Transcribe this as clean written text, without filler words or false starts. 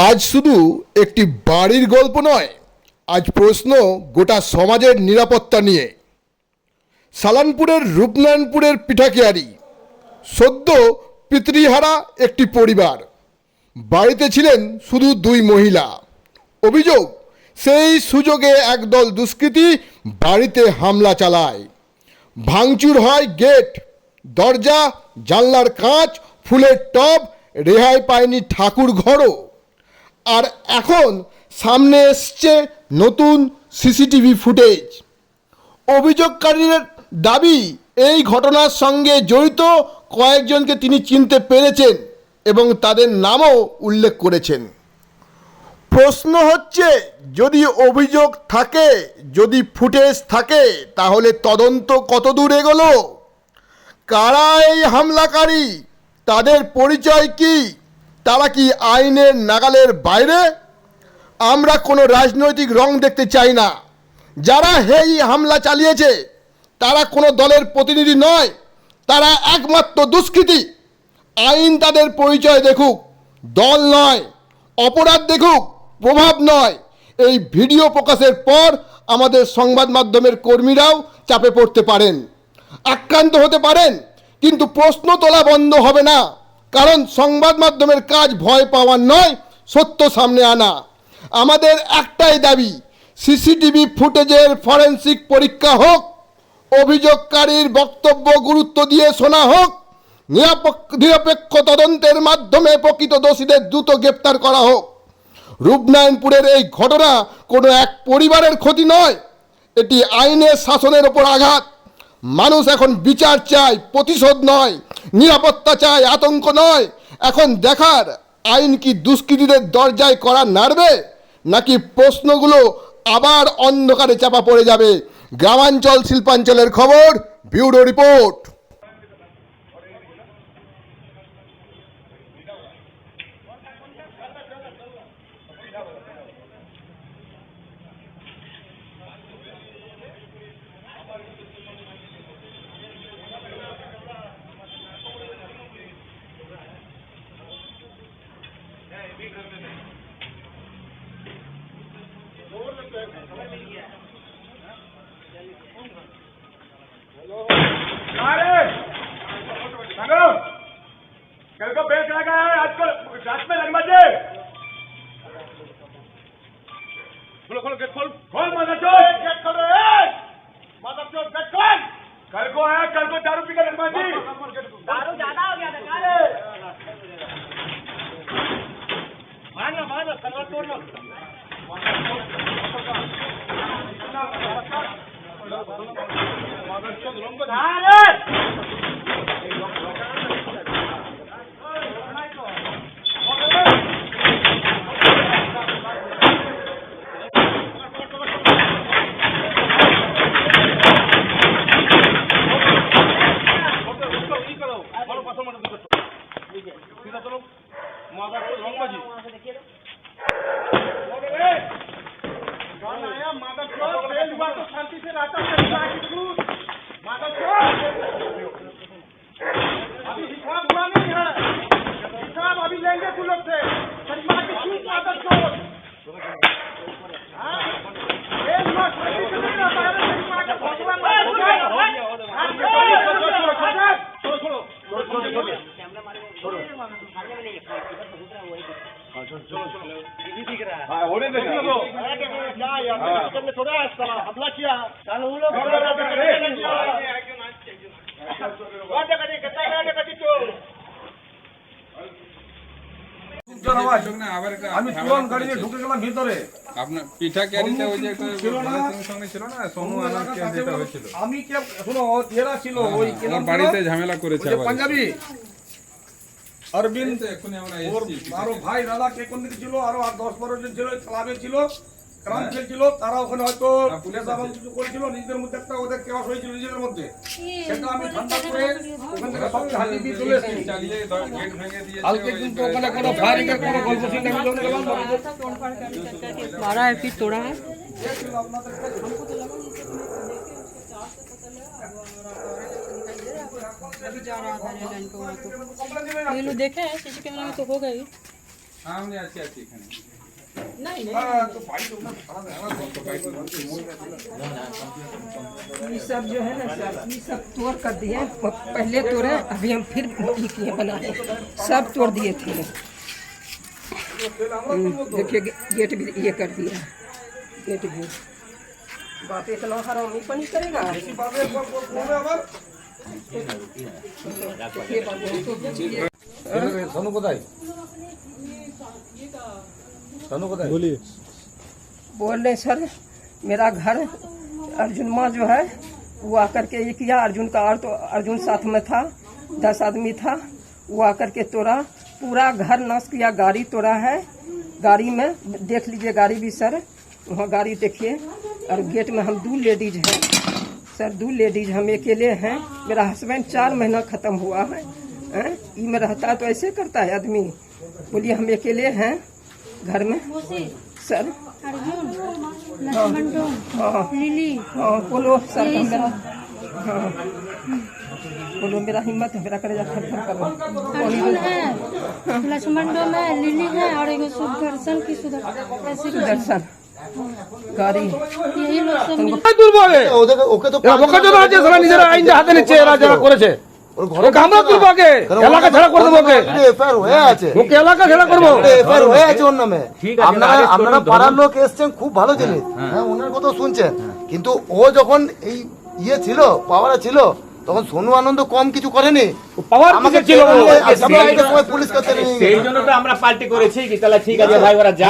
আজ শুধু একটি বাড়ির গল্প নয়, আজ প্রশ্ন গোটা সমাজের নিরাপত্তা নিয়ে। সালানপুরের রূপনারায়ণপুরের পিঠাকিয়ারি, সদ্য পিতৃহারা একটি পরিবার। বাড়িতে ছিলেন শুধু দুই মহিলা। অভিযোগ, সেই সুযোগে একদল দুষ্কৃতী বাড়িতে হামলা চালায়। ভাঙচুর হয় গেট, দরজা, জানলার কাঁচ, ফুলের টব, রেহাই পায়নি ঠাকুর ঘরও। আর এখন সামনে এসছে নতুন সিসিটিভি ফুটেজ। অভিযোগকারীর দাবি, এই ঘটনার সঙ্গে জড়িত কয়েকজনকে তিনি চিনতে পেরেছেন এবং তাদের নামও উল্লেখ করেছেন। প্রশ্ন হচ্ছে, যদি অভিযোগ থাকে, যদি ফুটেজ থাকে, তাহলে তদন্ত কতদূর এগোলো? কারা এই হামলাকারী? তাদের পরিচয় কি? তারা কি আইনের নাগালের বাইরে? আমরা কোনো রাজনৈতিক রং দেখতে চাই না। যারা এই হামলা চালিয়েছে তারা কোনো দলের প্রতিনিধি নয়, তারা একমাত্র দুষ্কৃতী। আইন তাদের পরিচয় দেখুক, দল নয়। অপরাধ দেখুক, প্রভাব নয়। এই ভিডিও প্রকাশের পর আমাদের সংবাদ মাধ্যমের কর্মীরাও চাপে পড়তে পারেন, আক্রান্ত হতে পারেন, কিন্তু প্রশ্ন তোলা বন্ধ হবে না। কারণ সংবাদ মাধ্যমের কাজ ভয় পাওয়ার নয়, সত্য সামনে আনা। আমাদের একটাই দাবি, সিসিটিভি ফুটেজের ফরেনসিক পরীক্ষা হোক, অভিযোগকারীর বক্তব্য গুরুত্ব দিয়ে শোনা হোক, নিরপেক্ষ তদন্তের মাধ্যমে প্রকৃত দোষীদের দ্রুত গ্রেপ্তার করা হোক। রূপনারায়ণপুরের এই ঘটনা কোনো এক পরিবারের ক্ষতি নয়, এটি আইনের শাসনের ওপর আঘাত। মানুষ এখন বিচার চায়, প্রতিশোধ নয়। নিরাপত্তা চায়, আতঙ্ক নয়। এখন দেখার, আইন কি দুষ্কৃতীদের দরজায় করা নাড়বে, নাকি প্রশ্নগুলো আবার অন্ধকারে চাপা পড়ে যাবে? গ্রামাঞ্চল শিল্পাঞ্চলের খবর, ব্যুরো রিপোর্ট। कल को बेच लगा है, आज को रात में लगवा दे। खोलो खोलो गेट खोल, खोल माता चोर, गेट खोलो माता चोर, गेट खोल। कल को है, कल को दारू पी के लगवा दी। दारू ज्यादा हो गया था रे। मारना सलवार तोड़ लो। माता चोर रंग शांति से रहता है। अभी हिसाब हुआ नहीं है, हिसाब अभी लेंगे तुम लोग से। शनिवार की छूट माता चोर। एक बार शांति से नहीं रहता है, शनिवार का भगवान होने दे थोड़ा हमला किया। আমি তুরন্ত গাড়ি নিয়ে ঢুকে গেলাম ভিতরে। আপনার পিঠা ক্যারিতে ওই যে একটা সঙ্গে ছিল না, সোনু আনারকে যেটা হয়েছিল, আমি কে শুনো, এরা ছিল ওই ওর বাড়িতে ঝামেলা করেছে আবার পাঞ্জাবি অরবিন্দ, এক্ষুনি আমরা ওর এসেছি। আরো ভাই দাদা কে কোন দিকে ছিল, আরো 10-12 জন ছিল, ক্লাবে ছিল, ক্রাম খেলছিল। তারা ওখানে হয়তো পুলিশ আবার কিছু করেছিল, নিজেদের মধ্যে একটা ওদের কেওয়াস হয়েছিল নিজেদের মধ্যে। সেটা আমি ঠান্ডা করে ওখান থেকে সব হাতি দিয়ে চলে এসেছি। চালিয়ে গেট ভেঙে দিয়েছে। কালকে কিন্তু ওখানে কোনো ফায়ারিং এর কোনো গল্প ছিল না। আমি যখন গেলাম मारा है फिर तोड़ा है। अभी जा रहा था रेल लाइन को वहाँ तो ये लोग देखे हैं सीसी कैमरा में तो हो गई। আমি আছি এখানে হ্যাঁ, তো বাড়ি তো ওখানে ভাড়া দেয়, আমার ये सब जो है ना सर ये सब तोड़ कर दिए पहले तोड़े अभी हम फिर ये किए बनाए सब तोड़ दिए थे देखिए गेट भी ये कर दिया गेट भी बाप इतना हरामी पानी करेगा বাদে করবে আবার ये बात तो बुझिए সোনু কোথায় সোনু কোথায় বলিए बोल रहे सर मेरा घर अर्जुन माँ जो है वो आकर के ये किया अर्जुन का और तो अर्जुन साथ में था 10 आदमी था वो आकर के तोड़ा पूरा घर नष्ट किया गाड़ी तोड़ा है गाड़ी में देख लीजिए गाड़ी भी सर वहाँ गाड़ी देखिए और गेट में हम 2 लेडीज हैं सर 2 लेडीज हम अकेले हैं मेरा हस्बैंड 4 महीना ख़त्म हुआ है ये में रहता है तो ऐसे करता है आदमी बोलिए हम अकेले हैं घर में सर अर्जुन लक्ष्मण हाँ लिली हाँ बोलो सर मेरा हाँ बोलो मेरा हिम्मत है मेरा करेजा थर थर कर रहा अर्जुन है लक्ष्मण है लिली है और एक सुदर्शन की ऐसे कुछ दर्शन गाड़ी यही लोग सब मिल ওকে তো আছে সারা নিজেরা আইন হাতে নিচ্ছে এরা যারা করেছে ওকে আমরা তুলবো আগে এলাকা ছাড়া করে দেবো ওকে এফআইআর হয়ে আছে ওকে এলাকা ছাড়া করবো এফআইআর হয়ে আছে ওর নামে আপনারা পাড়ার লোক এসছেন খুব ভালো জিনিস হ্যাঁ ওনার কথা শুনছেন কিন্তু ও যখন এই ইয়ে ছিল পাওয়ারে ছিল তখন সোনু আনন্দ কম কিছু করেনি পাওয়ার আমাকে ছিল পুলিশ কাছে সেই জন্য তো আমরা পার্টি করেছি কি তাহলে ঠিক আছে ভাই ওরা যা